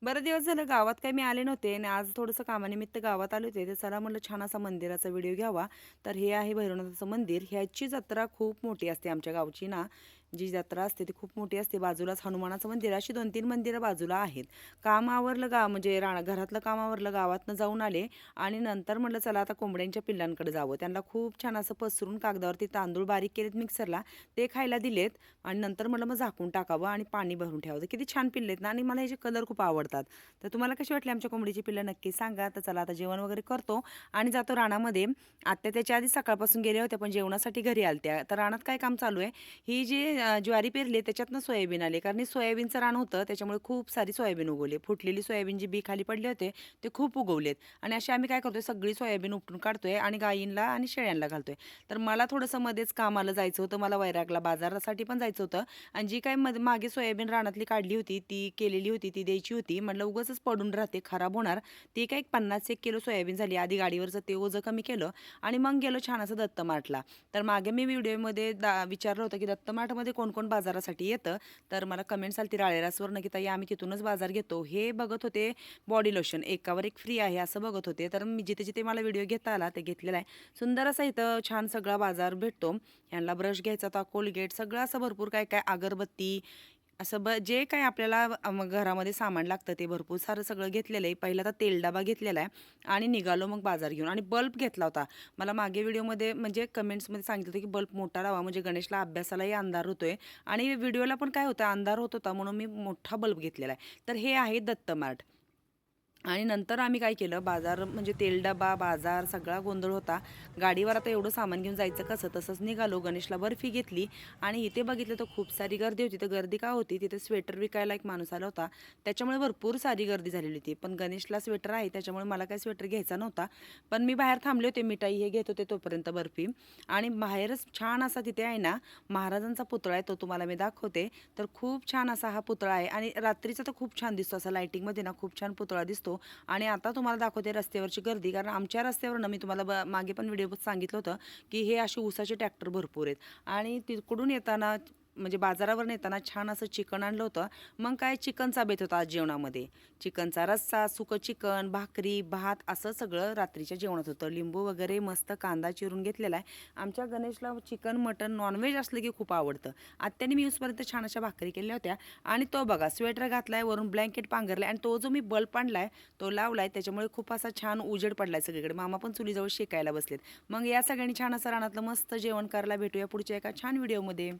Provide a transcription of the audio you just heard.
बरेच दिवस झालं गावात काही मी आले नव्हते आणि आज थोडंसं कामानिमित्त गावात आले होते. तर चला म्हटलं छान असा मंदिराचा व्हिडिओ घ्यावा. तर हे आहे भैरवनाथाचं मंदिर. ह्याची जत्रा खूप मोठी असते आमच्या गावची ना. जी जत्रा असते ती खूप मोठी असते. बाजूलाच हनुमानाचं मंदिर, अशी 2-3 मंदिरं बाजूला आहेत. काम आवरलं म्हणजे घरातलं काम आवरलं, गावातनं जाऊन आले आणि नंतर म्हटलं चला आता कोंबड्यांच्या पिल्लांकडे जावं. त्यांना खूप छान असं पसरून कागदावरती तांदूळ बारीक केलेत मिक्सरला, ते खायला दिलेत आणि नंतर म्हटलं मग झाकून टाकावं आणि पाणी भरून ठेवावं. किती छान पिल्ले आहेत ना आणि मला ह्याचे कलर खूप आवडतात. तर तुम्हाला कशी वाटली आमच्या कोंबडीची पिल्लं नक्की सांगा. तर चला आता जेवण वगैरे करतो आणि जातो रानामध्ये. आत्या त्याच्या आधी सकाळपासून गेल्या होत्या, पण जेवणासाठी घरी आलत्या. तर रानात काय काम चालू आहे, ही जी ज्वारी पेरली त्याच्यातनं सोयाबीन आले. कारण हे सोयाबीनचं रान होतं, त्याच्यामुळे खूप सारी सोयाबीन उगवली. फुटलेली सोयाबीन जी बी खाली पडले होते, ते खूप उगवलेत आणि अशी आम्ही काय करतोय, सगळी सोयाबीन उपटून काढतोय आणि गायींना आणि शेळ्यांना घालतोय. तर मला थोडंसं मध्येच कामाला जायचं होतं. मला वैरागला बाजारासाठी पण जायचं होतं आणि जी काही मागे सोयाबीन रानातली काढली होती, ती केलेली होती, ती द्यायची होती. म्हटलं उगाचच पडून राहते, खराब होणार. ती काय एक 50-1 किलो सोयाबीन झाली. आधी गाडीवरचं ते ओझं कमी केलं आणि मग गेलो छान असं दत्त मार्टला. तर मागे मी व्हिडिओमध्ये विचारलं होतं, की दत्त मार्टमध्ये कोण-कोण बाजारासाठी येतं? तर मला कमेंट्स आलती राळेरासवरनं, की ताई आम्ही तिथूनच बाजार घेतो. हे बघत होते बॉडी लोशन एकावर एक फ्री आहे असं बघत होते. तर मी जिथे-जिथे मला व्हिडिओ घेता आला ते घेतलेला आहे. सुंदर असा इथं छान सगळा बाजार भेटतो. ह्यांना ब्रश घ्यायचा होता, कोलगेट सगळं असं भरपूर काय-काय अगरबत्ती असं जे काही आपल्याला घरामध्ये सामान लागतं ते भरपूर सारं सगळं घेतलेलं आहे. पहिला तर तेल डबा घेतलेला आहे आणि निघालो मग बाजार घेऊन आणि बल्ब घेतला होता. मला मागे व्हिडिओमध्ये म्हणजे कमेंट्समध्ये सांगितलं होतं, की बल्ब मोठा लावा म्हणजे गणेशला अभ्यासालाही अंधार होतोय आणि व्हिडिओला पण काय होतं अंधार होत होता म्हणून मी मोठा बल्ब घेतलेला आहे. तर हे आहे दत्त मार्ट. आणि नंतर आम्ही काय केलं, बाजार म्हणजे तेल डबा, बाजार सगळा गोंधळ होता. गाडीवर आता एवढं सामान घेऊन जायचं कसं? तसंच निघालो. गणेशला बर्फी घेतली आणि इथे बघितलं तर खूप सारी गर्दी होती. तर गर्दी का होती? तिथे स्वेटर विकायला एक माणूस आला होता. त्याच्यामुळे भरपूर सारी गर्दी झालेली होती. पण गणेशला स्वेटर आहे त्याच्यामुळे मला काही स्वेटर घ्यायचा नव्हता. पण मी बाहेर थांबले होते. मिठाई हे घेत होते तोपर्यंत बर्फी आणि बाहेरच छान असा तिथे आहे ना, महाराजांचा पुतळा आहे. तो तुम्हाला मी दाखवते. तर खूप छान असा हा पुतळा आहे आणि रात्रीचा तर खूप छान दिसतो. असा लाइटिंगमध्ये ना खूप छान पुतळा दिसतो. आणि आता तुम्हाला दाखवते रस्त्यावरची गर्दी. कारण आमच्या रस्त्यावरनं मी तुम्हाला मागे पण व्हिडिओत सांगितलं होतं, की हे असे ऊसाचे ट्रॅक्टर भरपूर आहेत आणि तिकडून येताना म्हणजे बाजारावरून येताना छान असं चिकन आणलं होतं. मग काय चिकनचा बेत होता आज जेवणामध्ये. चिकनचा रस्सा, सुकं चिकन, भाकरी, भात असं सगळं रात्रीच्या जेवणात होतं. लिंबू वगैरे मस्त कांदा चिरून घेतलेला आहे. आमच्या गणेशला चिकन, मटण, नॉनव्हेज असलं की खूप आवडतं. आत्याने मी येऊसपर्यंत छान अशा भाकरी केल्या होत्या आणि तो बघा स्वेटर घातलाय, वरून ब्लँकेट पांघरलाय आणि तो जो मी बल्ब आणलाय तो लावलाय त्याच्यामुळे खूप असा छान उजेड पडलाय सगळीकडे. मामा पण चुलीजवळ शेकायला बसलेत. मग या सगळ्यांनी छान असं रानातलं मस्त जेवण करायला भेटूया पुढच्या एका छान व्हिडिओमध्ये.